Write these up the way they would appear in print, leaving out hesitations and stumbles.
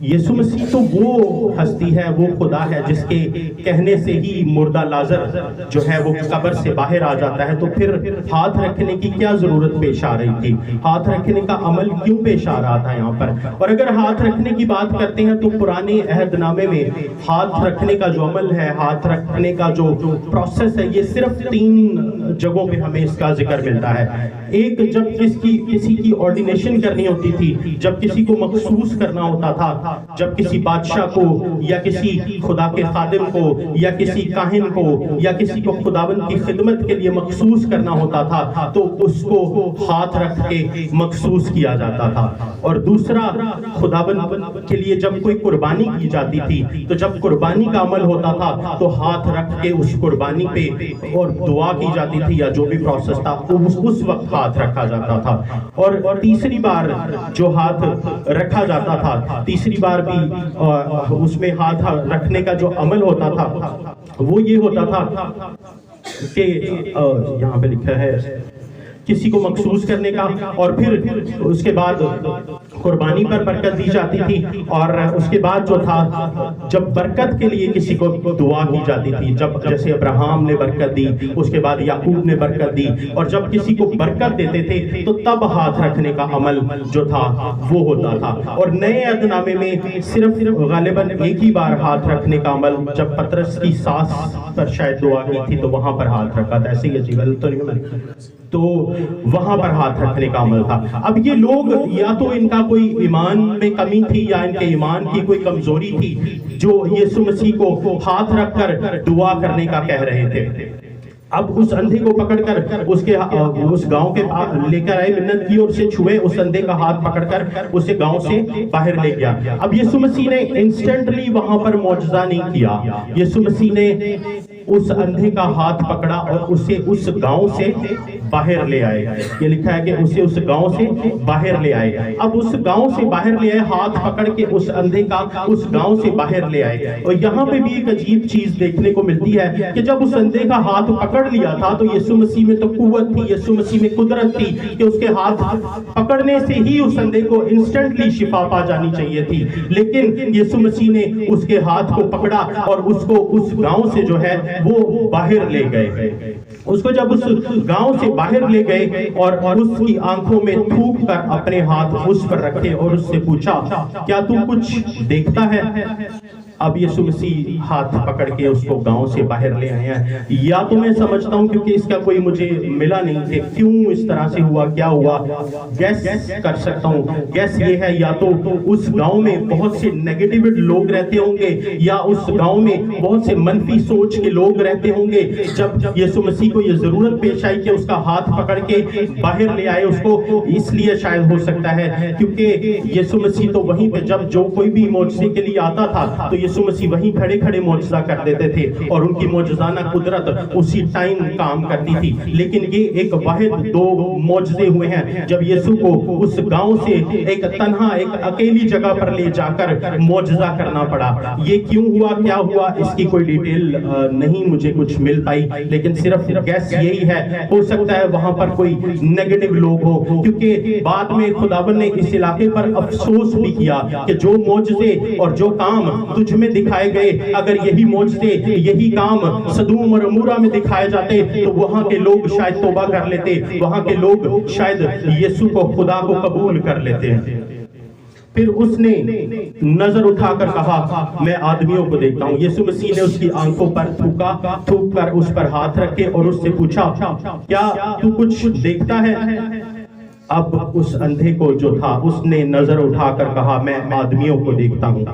یسوع مسیح تو وہ ہستی ہے، وہ خدا ہے جس کے کہنے سے ہی مردہ لازر جو ہے وہ قبر سے باہر آ جاتا ہے، تو پھر ہاتھ رکھنے کی کیا ضرورت پیش آ رہی تھی؟ ہاتھ رکھنے کا عمل کیوں پیش آ رہا تھا یہاں پر؟ اور اگر ہاتھ رکھنے کی بات کرتے ہیں تو پرانے عہد نامے میں ہاتھ رکھنے کا جو عمل ہے، ہاتھ رکھنے کا جو پروسیس ہے، یہ صرف 3 جگہوں پہ ہمیں اس کا ذکر ملتا ہے۔ ایک جب کسی کی آرڈینیشن کرنی ہوتی تھی، جب کسی کو مخصوص کرنا ہوتا تھا، جب کسی بادشاہ کو یا کسی خدا کے خادم کو یا کسی کاہن کو یا کسی کو خداوند کی خدمت کے لیے مخصوص کرنا ہوتا تھا تو اس کو ہاتھ رکھ کے مخصوص کیا جاتا تھا۔ اور دوسرا، خداوند کے لیے جب کوئی قربانی کی جاتی تھی تو جب قربانی کا عمل ہوتا تھا تو ہاتھ رکھ کے اس قربانی پہ اور دعا کی جاتی تھی یا جو بھی پروسیس تھا اس وقت ہاتھ رکھا جاتا تھا۔ اور تیسری بار جو ہاتھ رکھا جاتا تھا، تیسری بار بھی اس میں ہاتھ رکھنے کا جو عمل ہوتا تھا وہ یہ ہوتا تھا کہ یہاں پہ لکھا ہے کسی کو مخصوص کرنے کا، اور پھر اس کے بعد قربانی پر برکت دی جاتی تھی، اور اس کے بعد جو تھا جب برکت کے لیے کسی کو دعا کی جاتی تھی، جب جیسے ابراہیم نے برکت دی، اس کے بعد یعقوب نے برکت دی، اور جب کسی کو برکت دیتے تھے تو تب ہاتھ رکھنے کا عمل جو تھا وہ ہوتا تھا۔ اور نئے عہد نامے میں صرف غالباً ایک ہی بار ہاتھ رکھنے کا عمل جب پطرس کی سانس پر شاید دعا کی تھی تو وہاں پر ہاتھ رکھا تھا، ایسے ہی عجیب تو نہیں، تو وہاں پر ہاتھ رکھنے کا عمل تھا۔ اب یہ لوگ یا تو ان کا کوئی ایمان میں کمی تھی یا ان کے ایمان کی کوئی کمزوری تھی جو یسوع مسیح کو ہاتھ رکھ کر دعا کرنے کا کہہ رہے تھے۔ اب اس اندھے کو پکڑ کر اس گاؤں کے لے کر آئے، منت کی اور اسے چھوئے، اس اندھے کا ہاتھ پکڑ کر اسے گاؤں سے باہر لے گیا۔ اب یسوع مسیح نے انسٹنٹلی وہاں پر معجزہ نہیں کیا، یسوع مسیح نے اس اندھے کا ہاتھ پکڑا اور اسے اس گاؤں سے باہر لے آئے۔ یہ لکھا ہے کہ اسے اس گاؤں سے باہر لے آئے۔ اب اس گاؤں سے باہر لے آئے، ہاتھ پکڑ کے اس اندھے کا اس گاؤں سے باہر لے آئے۔ اور یہاں پہ بھی ایک عجیب چیز دیکھنے کو ملتی ہے کہ جب اس اندھے کا ہاتھ پکڑ لیا تھا تو یسوع مسیح میں تو قوت تھی، یسوع مسیح میں قدرت تھی کہ اس کے ہاتھ پکڑنے سے ہی اس اندھے کو انسٹنٹلی شفا پا جانی چاہیے تھی، لیکن یسوع مسیح نے اس کے ہاتھ کو پکڑا اور اس کو اس گاؤں سے جو ہے وہ باہر لے گئے۔ اس کو جب اس گاؤں سے باہر لے گئے اور اس کی آنکھوں میں تھوک کر اپنے ہاتھ اس پر رکھے اور اس سے پوچھا، کیا تو کچھ دیکھتا ہے؟ اب یسوع مسیح ہاتھ پکڑ کے اس کو گاؤں سے باہر لے آئے ہیں۔ یا تو میں سمجھتا ہوں کیونکہ اس کا کوئی مجھے ملا نہیں کہ کیوں اس طرح سے ہوا، کیا ہوا، گیس کر سکتا ہوں۔ گیس یہ ہے یا تو اس گاؤں میں بہت سے نیگیٹیو لوگ رہتے ہوں گے یا اس گاؤں میں بہت سے منفی سوچ کے لوگ رہتے ہوں گے۔ جب یسوع مسیح کو یہ ضرورت پیش آئی کہ اس کا ہاتھ پکڑ کے باہر لے آئے اس کو، اس لیے شاید ہو سکتا ہے کیونکہ یسوع مسیح تو وہیں پہ جب جو کوئی بھی معجزے کے لیے آتا تھا تو یسوع مسیح وہیں کھڑے کھڑے معجزہ کر دیتے تھے اور ان کی معجزانہ قدرت اسی ٹائم کام کرتی تھی۔ لیکن یہ ایک واحد 2 معجزے ہوئے ہیں جب یسوع کو اس گاؤں سے ایک تنہا ایک اکیلی جگہ پر لے جا کر معجزہ کرنا پڑا۔ یہ کیوں ہوا، کیا ہوا، اس کی کوئی ڈیٹیل نہیں مجھے کچھ مل پائی، لیکن صرف گیس یہی ہے، ہو سکتا ہے وہاں پر کوئی نیگیٹو لوگ ہو، کیونکہ بعد میں خداوند نے اس علاقے پر افسوس بھی کیا کہ جو معجزے اور جو کام تجھ میں دکھائے گئے، اگر یہی معجزے یہی کام سدوم اور عمورہ میں دکھائے جاتے تو وہاں کے لوگ شاید توبہ کر لیتے، وہاں کے لوگ شاید یسوع کو خدا کو قبول کر لیتے ہیں۔ پھر اس نے نظر اٹھا کر کہا، میں آدمیوں کو دیکھتا ہوں۔ یسوع مسیح نے اس کی آنکھوں پر تھوک کر اس پر ہاتھ رکھے اور اس سے پوچھا، کیا تو کچھ دیکھتا ہے؟ اب اس اندھے کو جو تھا اس نے نظر اٹھا کر کہا، میں آدمیوں کو دیکھتا ہوں۔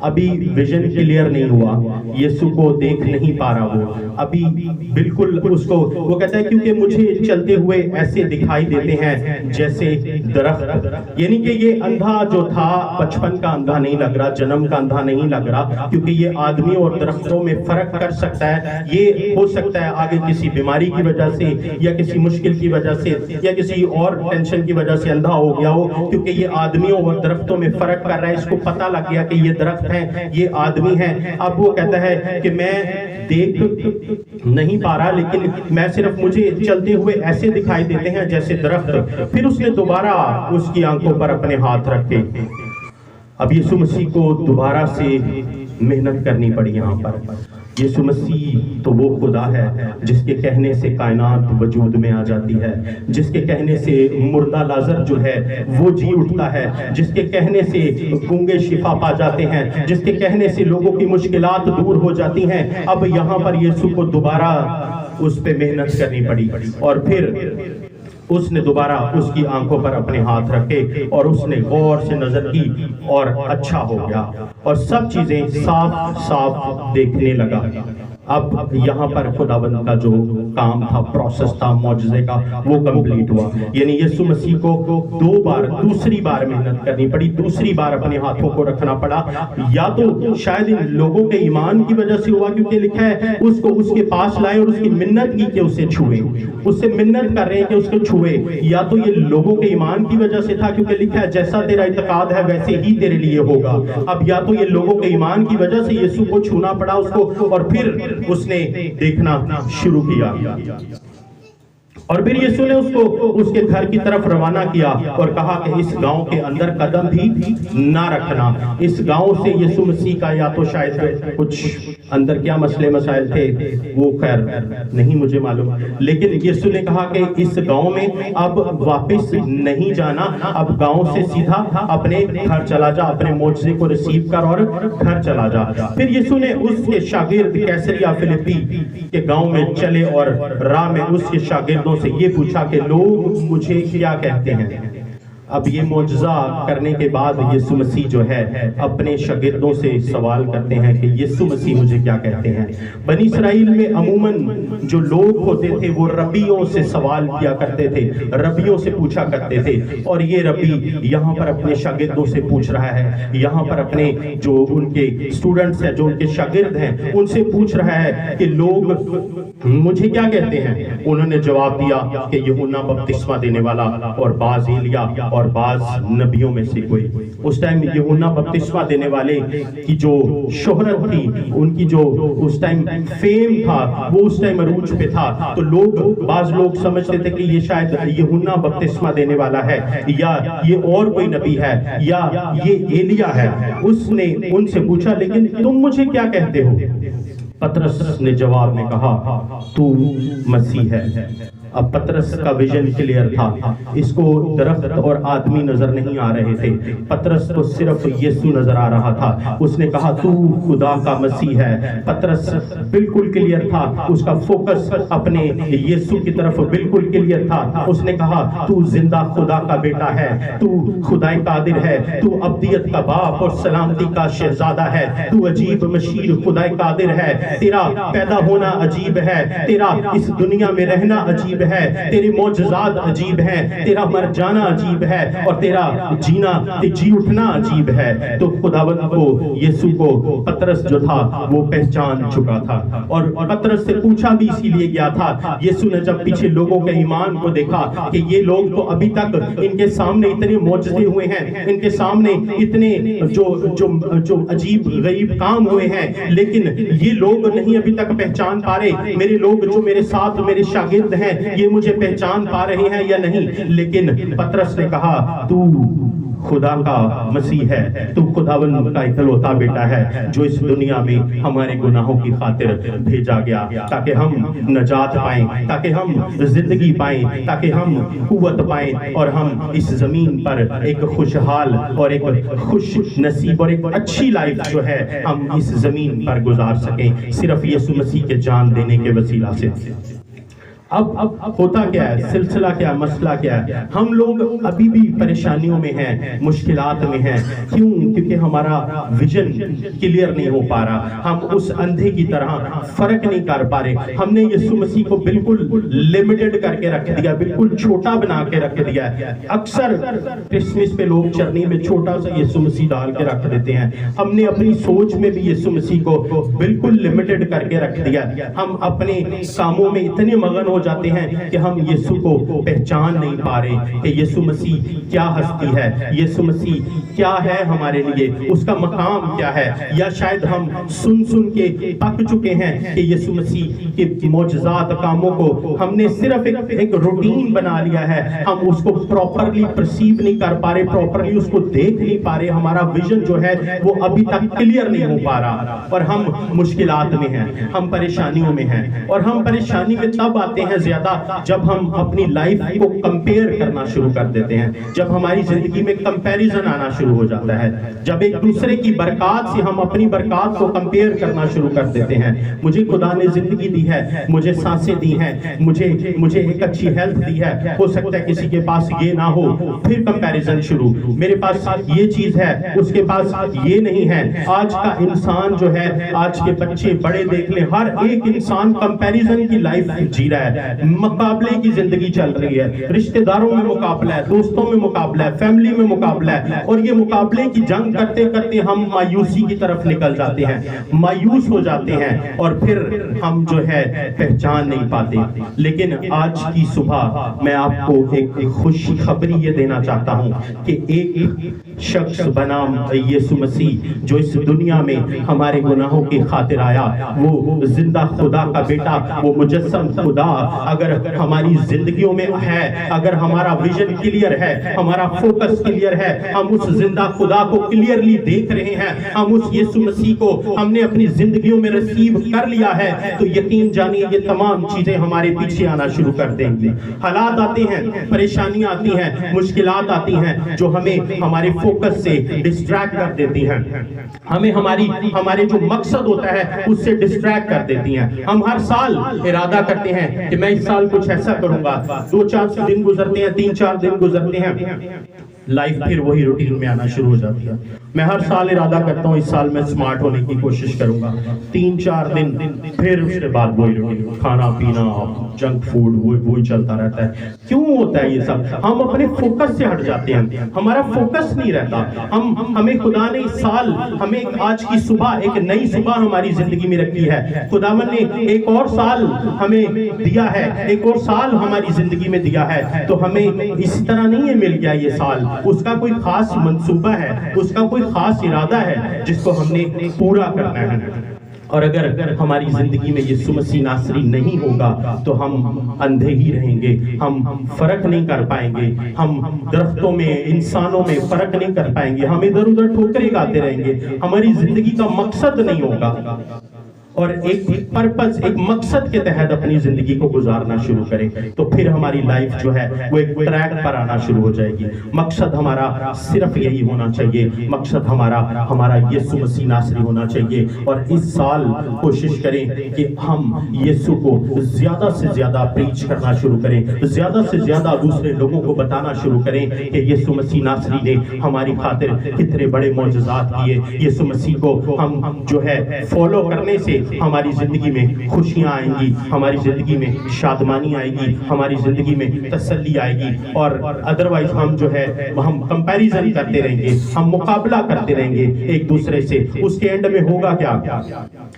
ابھی ویژن کلیئر نہیں ہوا، یسوع کو دیکھ نہیں پا رہا، وہ ابھی بالکل اس کو وہ کہتا ہے کیونکہ مجھے چلتے ہوئے ایسے دکھائی دیتے ہیں جیسے درخت۔ یعنی کہ یہ اندھا جو تھا بچپن کا اندھا نہیں لگ رہا، جنم کا اندھا نہیں لگ رہا، کیونکہ یہ آدمیوں اور درختوں میں فرق کر سکتا ہے۔ یہ ہو سکتا ہے آگے کسی بیماری کی وجہ سے یا کسی مشکل کی وجہ سے یا کسی اور ٹینشن کی وجہ سے اندھا ہو گیا ہو، کیونکہ یہ آدمیوں اور درختوں میں فرق کر رہا ہے۔ اس کو پتہ لگ گیا کہ یہ درخت ہیں، یہ آدمی ہیں۔ اب وہ کہتا ہے کہ میں دیکھ نہیں پا رہا، لیکن میں صرف مجھے چلتے ہوئے ایسے دکھائی دیتے ہیں جیسے درخت۔ پھر اس نے دوبارہ اس کی آنکھوں پر اپنے ہاتھ رکھے۔ اب یسوع مسیح کو دوبارہ سے محنت کرنی پڑی یہاں پر۔ یسوع مسیح تو وہ خدا ہے جس کے کہنے سے کائنات وجود میں آ جاتی ہے، جس کے کہنے سے مردہ لازر جو ہے وہ جی اٹھتا ہے، جس کے کہنے سے گونگے شفا پا جاتے ہیں، جس کے کہنے سے لوگوں کی مشکلات دور ہو جاتی ہیں۔ اب یہاں پر یسوع کو دوبارہ اس پہ محنت کرنی پڑی، اور پھر اس نے دوبارہ اس کی آنکھوں پر اپنے ہاتھ رکھے اور اس نے غور سے نظر کی اور اچھا ہو گیا اور سب چیزیں صاف صاف دیکھنے لگا۔ اب یہاں پر خداوند کا جو کام تھا، پروسیس تھا معجزے کا، وہ کمپلیٹ ہوا۔ یعنی یسوع مسیح کو دوسری بار محنت کرنی پڑی، دوسری بار اپنے ہاتھوں کو رکھنا پڑا۔ یا تو شاید ان لوگوں کے ایمان کی وجہ سے ہوا، کیونکہ لکھا ہے اس کو اس کے پاس لائے اور اس کی منت کی کہ اسے چھوئے، اس سے منت کر رہے ہیں کہ اس کو چھوئے۔ یا تو یہ لوگوں کے ایمان کی وجہ سے تھا، کیونکہ لکھا ہے جیسا تیرا اعتقاد ہے ویسے ہی تیرے لیے ہوگا۔ اب یا تو یہ لوگوں کے ایمان کی وجہ سے یسوع کو چھونا پڑا اس کو، اور پھر اس نے دیکھنا شروع کیا۔ اور پھر یسوع نے اس کو اس کے گھر کی طرف روانہ کیا اور کہا کہ اس گاؤں کے اندر قدم بھی نہ رکھنا۔ اس گاؤں سے یسوع مسیح کا یا تو شاید کچھ اندر کیا مسئلے مسائل تھے وہ خیر نہیں مجھے معلوم، لیکن یسوع نے کہا کہ اس گاؤں میں اب واپس نہیں جانا، اب گاؤں سے سیدھا اپنے گھر چلا جا، اپنے معجزے کو ریسیو کر اور گھر چلا جا۔ پھر یسوع نے اس کے شاگرد کیسریا فلپی کے گاؤں میں چلے اور راہ میں اس کے شاگردوں سے یہ پوچھا کہ لوگ مجھے کیا کہتے ہیں۔ اب یہ معجزہ کرنے کے بعد یسوع مسیح جو ہے اپنے شاگردوں سے سوال کرتے ہیں کہ یسوع مسیح مجھے کیا کہتے ہیں۔ بنی اسرائیل میں عموماً جو لوگ ہوتے تھے وہ ربیوں سے سوال کیا کرتے تھے، ربیوں سے پوچھا کرتے تھے، اور یہ ربی یہاں پر اپنے شاگردوں سے پوچھ رہا ہے، یہاں پر اپنے جو ان کے اسٹوڈنٹس ہیں، جو ان کے شاگرد ہیں، ان سے پوچھ رہا ہے کہ لوگ مجھے کیا کہتے ہیں۔ انہوں نے جواب دیا کہ یوحنا بپتسمہ دینے والا، اور بعض ایلیا، اور بعض نبیوں میں سے کوئی۔ اس ٹائم یوحنا بپتسمہ دینے والے کی جو شہرت تھی، ان کی جو اس ٹائم فیم تھا، وہ اس ٹائم عروج پہ تھا، تو بعض لوگ سمجھتے تھے کہ یہ شاید یوحنا بپتسمہ دینے والا ہے، یا یہ اور کوئی نبی ہے، یا یہ ایلیا ہے۔ اس نے ان سے پوچھا لیکن تم مجھے کیا کہتے ہو؟ پطرس نے جواب میں کہا تو مسیح ہے۔ اب پطرس کا ویژن کلیئر تھا، اس کو درخت اور آدمی نظر نہیں آ رہے تھے، پطرس کو صرف یسوع نظر آ رہا تھا۔ اس نے کہا تو خدا کا مسیح ہے۔ پطرس بالکل کلیئر تھا، اس کا فوکس اپنے یسوع کی طرف بالکل کلیئر تھا۔ اس نے کہا تو زندہ خدا کا بیٹا ہے، تو خدائے قادر ہے، تو ابدیت کا باپ اور سلامتی کا شہزادہ ہے، تو عجیب مشیر خدائے قادر ہے، تیرا پیدا ہونا عجیب ہے، تیرا اس دنیا میں رہنا عجیب ہے، تیرے معجزات عجیب ہیں، تیرا مر جانا عجیب ہے، اور تیرا جینا جی اٹھنا عجیب ہے۔ تو خداوند کو یسوع کو پطرس جو تھا وہ پہچان چکا تھا، اور پطرس سے پوچھا بھی اسی لیے گیا تھا۔ یسوع نے جب پیچھے لوگوں کے ایمان کو دیکھا کہ یہ لوگ تو ابھی تک ان کے سامنے اتنے معجزے ہوئے ہیں، ان کے سامنے اتنے جو عجیب غریب کام ہوئے ہیں، لیکن یہ لوگ نہیں ابھی تک پہچان پا رہے میرے لوگ جو میرے ساتھ میرے شاگرد ہیں یہ مجھے پہچان پا رہے ہیں یا نہیں۔ لیکن پطرس نے کہا تو خدا کا مسیح ہے، تو خداوند کا اکلوتا بیٹا ہے جو اس دنیا میں ہمارے گناہوں کی خاطر بھیجا گیا، تاکہ ہم نجات پائیں، تاکہ ہم زندگی پائیں، تاکہ ہم قوت پائیں، اور ہم اس زمین پر ایک خوشحال اور ایک خوش نصیب اور ایک اچھی لائف جو ہے ہم اس زمین پر گزار سکیں، صرف یسوع مسیح کے جان دینے کے وسیلہ سے۔ اب ہوتا کیا ہے، سلسلہ کیا، مسئلہ کیا ہے؟ ہم لوگ ابھی بھی پریشانیوں میں ہیں، مشکلات میں ہیں۔ کیوں؟ کیونکہ ہمارا ویژن کلیئر نہیں ہو پا رہا، ہم اس اندھے کی طرح فرق نہیں کر پا رہے۔ ہم نے یسوع مسیح کو بالکل لیمیٹڈ کر کے رکھ دیا، بالکل چھوٹا بنا کے رکھ دیا۔ اکثر کرسمس پہ لوگ چرنی میں چھوٹا سا یسوع مسیح ڈال کے رکھ دیتے ہیں۔ ہم نے اپنی سوچ میں بھی یسوع مسیح کو بالکل لیمیٹڈ کر کے رکھ دیا۔ ہم اپنے کاموں میں اتنے مگن ہو ہو جاتے ہیں کہ ہم یسوع کو پہچان نہیں پا رہے کہ یسوع مسیح کیا ہستی ہے، یسوع مسیح کیا ہے ہمارے لیے، اس کا مقام کیا ہے، یا شاید ہم سن کے پک چکے ہیں کہ یسوع مسیح کے معجزات کاموں کو ہم نے صرف ایک روٹین بنا لیا ہے، ہم اس کو پراپرلی پرسیو نہیں کر پا رہے، پراپرلی اس کو دیکھ نہیں پا رہے، ہمارا ویژن جو ہے وہ ابھی تک کلیئر نہیں ہو پا رہا، اور ہم مشکلات میں ہیں، ہم پریشانیوں میں ہیں، اور ہم پریشانی میں تب آتے ہیں زیادہ جب ہم اپنی لائف کو کمپیئر کرنا شروع کر دیتے ہیں، جب ہماری زندگی میں کمپیریزن آنا شروع ہو جاتا ہے، جب ایک دوسرے کی برکات سے ہم اپنی برکات کو کمپیئر کرنا شروع کر دیتے ہیں۔ مجھے خدا نے زندگی دی ہے، مجھے سانسیں دی ہیں، مجھے ایک اچھی ہیلتھ دی ہے، ہو سکتا ہے کسی کے پاس یہ نہ ہو، پھر کمپیریزن شروع، میرے پاس یہ چیز ہے اس کے پاس یہ نہیں ہے۔ آج کا انسان جو ہے، آج کے بچے بڑے دیکھ لیں، ہر ایک انسان کمپیریزن کی لائف جی رہا ہے، مقابلے کی زندگی چل رہی ہے، رشتہ داروں میں مقابلہ ہے، دوستوں میں مقابلہ ہے، فیملی میں مقابلہ ہے، اور یہ مقابلے کی جنگ کرتے کرتے ہم مایوسی کی طرف نکل جاتے ہیں، مایوس ہو جاتے ہیں، اور پھر ہم جو ہے پہچان نہیں پاتے۔ لیکن آج کی صبح میں آپ کو ایک خوش خبری یہ دینا چاہتا ہوں کہ ایک شخص بنام یسوع مسیح جو اس دنیا میں ہمارے گناہوں کی خاطر آیا، وہ زندہ خدا کا بیٹا، وہ مجسم خدا اگر ہماری زندگیوں میں ہے، اگر ہمارا ویژن کلیئر ہے، ہمارا فوکس کلیئر ہے، ہم اس زندہ خدا کو کلیئرلی دیکھ رہے ہیں، ہم اس یسوع مسیح کو ہم نے اپنی زندگیوں میں ریسیو کر لیا ہے، تو یقین جانیے یہ تمام چیزیں ہمارے پیچھے آنا شروع کر دیں گی۔ حالات آتے ہیں، پریشانیاں آتی ہیں، مشکلات آتی ہیں جو ہمیں ہمارے فوکس سے ڈسٹریکٹ کر دیتی ہیں، ہمیں ہمارے جو مقصد ہوتا ہے اس سے ڈسٹریکٹ کر دیتی ہیں۔ ہم ہر سال ارادہ کرتے ہیں کہ میں اس سال کچھ ایسا کروں گا، 2-4 دن گزرتے ہیں، 3-4 دن گزرتے ہیں، لائف پھر وہی روٹین میں آنا شروع ہو جاتی ہے۔ میں ہر سال ارادہ کرتا ہوں اس سال میں سمارٹ ہونے کی کوشش کروں گا، 3-4 دن پھر اس کے بعد وہی روٹین، کھانا پینا، جنک فوڈ، وہی چلتا رہتا ہے۔ کیوں ہوتا ہے یہ سب؟ ہم اپنے فوکس سے ہٹ جاتے ہیں، ہمارا فوکس نہیں رہتا۔ ہمیں خدا نے اس سال، ہمیں آج کی صبح، ایک نئی صبح ہماری زندگی میں رکھی ہے، خداوند نے ایک اور سال ہمیں دیا ہے، ایک اور سال ہماری زندگی میں دیا ہے، تو ہمیں اس طرح نہیں ہے مل گیا یہ سال، اس کا کوئی خاص منصوبہ ہے، اس کا کوئی خاص ارادہ ہے جس کو ہم نے پورا کرنا ہے۔ اور اگر ہماری زندگی میں یسوع مسیح ناصری نہیں ہوگا تو ہم اندھے ہی رہیں گے، ہم فرق نہیں کر پائیں گے، ہم درختوں میں، انسانوں میں فرق نہیں کر پائیں گے، ہم ادھر ادھر ٹھوکریں کھاتے رہیں گے، ہماری زندگی کا مقصد نہیں ہوگا، اور ایک پرپس، ایک مقصد کے تحت اپنی زندگی کو گزارنا شروع کریں تو پھر ہماری لائف جو ہے وہ ایک ٹریک پر آنا شروع ہو جائے گی۔ مقصد ہمارا صرف یہی ہونا چاہیے، مقصد ہمارا یسوع مسیح ناصری ہونا چاہیے، اور اس سال کوشش کریں کہ ہم یسوع کو زیادہ سے زیادہ پریچ کرنا شروع کریں، زیادہ سے زیادہ دوسرے لوگوں کو بتانا شروع کریں کہ یسوع مسیح ناصری نے ہماری خاطر کتنے بڑے معجزات کیے۔ یسوع مسیح کو ہم جو ہے فالو کرنے سے ہماری زندگی میں خوشیاں آئیں گی، ہماری زندگی میں شادمانی آئے گی، ہماری زندگی میں تسلی آئے گی، اور ادروائز ہم جو ہے ہم کمپیریزن کرتے رہیں گے، ہم مقابلہ کرتے رہیں گے ایک دوسرے سے۔ اس کے اینڈ میں ہوگا کیا؟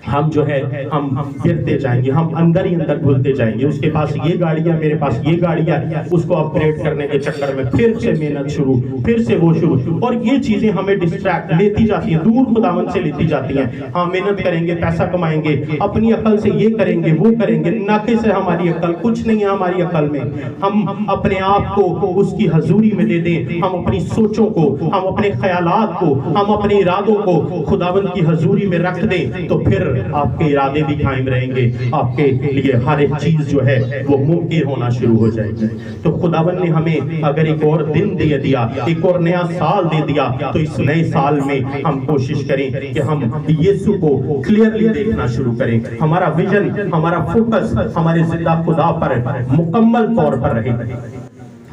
ہم جو ہے ہم گرتے جائیں گے، ہم اندر ہی اندر گھلتے جائیں گے، اس کے پاس یہ گاڑیاں، میرے پاس یہ گاڑیاں، اس کو اپ گریڈ کرنے کے چکر میں پھر سے محنت شروع، پھر سے وہ شروع، اور یہ چیزیں ہمیں ڈسٹریکٹ لیتی جاتی ہیں، دور خداوند سے لیتی جاتی ہیں۔ ہاں محنت کریں گے، پیسہ کمائیں گے، اپنی عقل سے یہ کریں گے، وہ کریں گے، ناقص ہے ہماری عقل، کچھ نہیں ہے ہماری عقل میں۔ ہم اپنے آپ کو اس کی حضوری میں دے دیں، ہم اپنی سوچوں کو، ہم اپنے خیالات کو، ہم اپنے ارادوں کو خداوند کی حضوری میں رکھ دیں، تو پھر آپ کے ارادے بھی قائم رہیں گے، آپ کے لیے ہر ایک چیز جو ہے وہ ممکن ہونا شروع ہو جائے گی۔ تو خداوند نے ہمیں اگر ایک اور دن دے دیا، ایک اور نیا سال دے دیا، تو اس نئے سال میں ہم کوشش کریں کہ ہم یسوع کو کلیئرلی دیکھنا شروع کریں، ہمارا ویژن، ہمارا فوکس ہمارے زندہ خدا پر مکمل طور پر رہے۔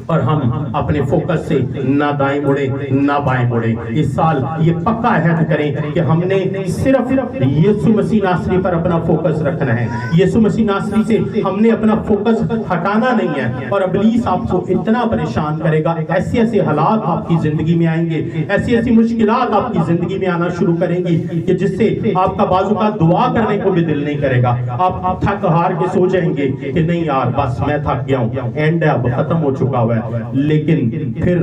اور ہم اپنے فوکس سے نہ دائیں مڑے نہ بائیں مڑے. اس سال یہ پکا عہد کریں کہ ہم نے صرف یسوع مسیح ناصری پر اپنا فوکس رکھنا ہے. یسوع مسیح ناصری سے ہم نے اپنا فوکس ہٹانا نہیں ہے. اور ابلیس آپ کو اتنا پریشان کرے گا, ایسے ایسے حالات آپ کی زندگی میں آئیں گے, ایسی ایسی مشکلات آپ کی زندگی میں آنا شروع کریں گی کہ جس سے آپ کا بعض اوقات دعا کرنے کو بھی دل نہیں کرے گا. آپ تھک ہار کے سو جائیں گے کہ نہیں یار بس میں تھک گیا ہوں, اینڈ اب ختم ہو چکا ہوا ہے. لیکن پھر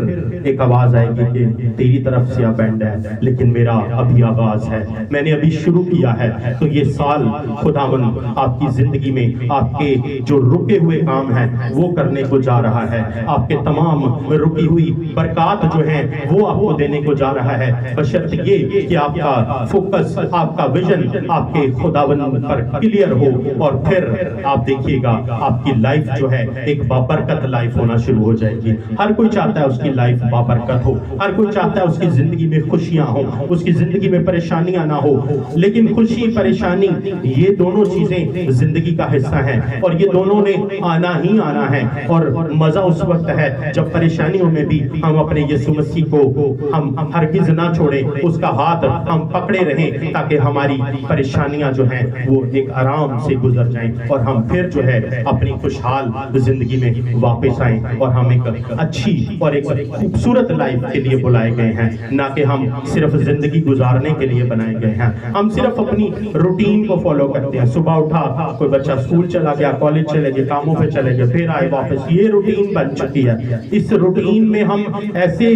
ایک آواز آئے گی کہ تیری طرف سے اب اینڈ ہے, لیکن میرا ابھی آغاز ہے, میں نے ابھی شروع کیا ہے. تو یہ سال خداوند آپ کی زندگی میں آپ کے جو رکے ہوئے کام ہیں وہ کرنے کو جا رہا ہے. آپ کے تمام رکی ہوئی برکات جو ہیں وہ آپ کو دینے کو جا رہا ہے, بشرط یہ کہ آپ کا فوکس, آپ کا ویژن آپ کے خداوند پر کلیئر ہو. اور پھر آپ دیکھیے گا آپ کی لائف جو ہے ایک بابرکت لائف ہونا شروع ہو جائے گی. ہر کوئی چاہتا ہے اس کی لائف بابرکت ہو, ہر کوئی چاہتا ہے اس کی زندگی میں خوشیاں ہوں, اس کی زندگی میں پریشانیاں نہ ہو. لیکن خوشی پریشانی یہ دونوں چیزیں زندگی کا حصہ ہیں اور یہ دونوں نے آنا ہی آنا ہے. اور مزہ اس وقت ہے جب پریشانیوں میں بھی ہم اپنے یسوع مسیح کو ہم ہرگز نہ چھوڑیں, اس کا ہاتھ ہم پکڑے رہیں تاکہ ہماری پریشانیاں جو ہیں وہ ایک آرام سے گزر جائیں اور ہم پھر جو ہے اپنی خوشحال زندگی میں واپس آئیں. اور ہم ایک اچھی اور ایک خوبصورت لائف کے لیے بلائے گئے ہیں, نہ کہ ہم صرف زندگی گزارنے کے لیے بنائے گئے ہیں. ہم صرف اپنی روٹین کو فالو کرتے ہیں. صبح اٹھا, کوئی بچہ اسکول چلا گیا, کالج چلے گئے, کاموں پہ چلے گئے, پھر آئے واپس, یہ روٹین بن چکی ہے. اس روٹین میں ہم ایسے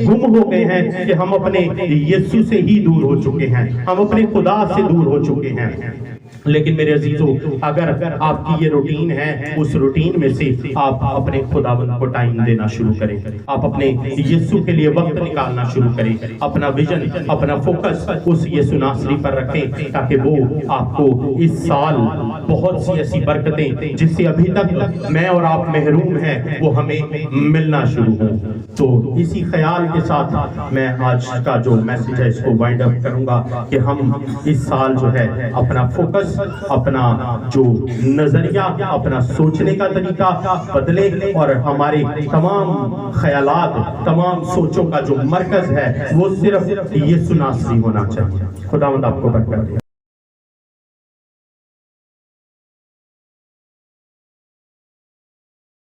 گم ہو گئے ہیں کہ ہم اپنے یسوع سے ہی دور ہو چکے ہیں, ہم اپنے خدا سے دور ہو چکے ہیں. لیکن میرے عزیزو, اگر آپ کی یہ روٹین ہے, اس روٹین میں سے آپ اپنے خداوند کو ٹائم دینا شروع کریں, آپ اپنے یسوع کے لیے وقت نکالنا شروع کریں, اپنا ویژن, اپنا فوکس اس یسوع ناصری پر رکھیں تاکہ وہ آپ کو اس سال بہت سی ایسی برکتیں جس سے ابھی تک میں اور آپ محروم ہیں وہ ہمیں ملنا شروع ہوں. تو اسی خیال کے ساتھ میں آج کا جو میسیج ہے اس کو وائنڈ اپ کروں گا کہ ہم اس سال جو ہے اپنا فوکس, اپنا جو نظریہ, اپنا سوچنے کا طریقہ بدلے اور ہمارے تمام خیالات, تمام سوچوں کا جو مرکز ہے وہ صرف یسوع ناصری ہونا چاہیے. خداوند آپ کو برکت دے.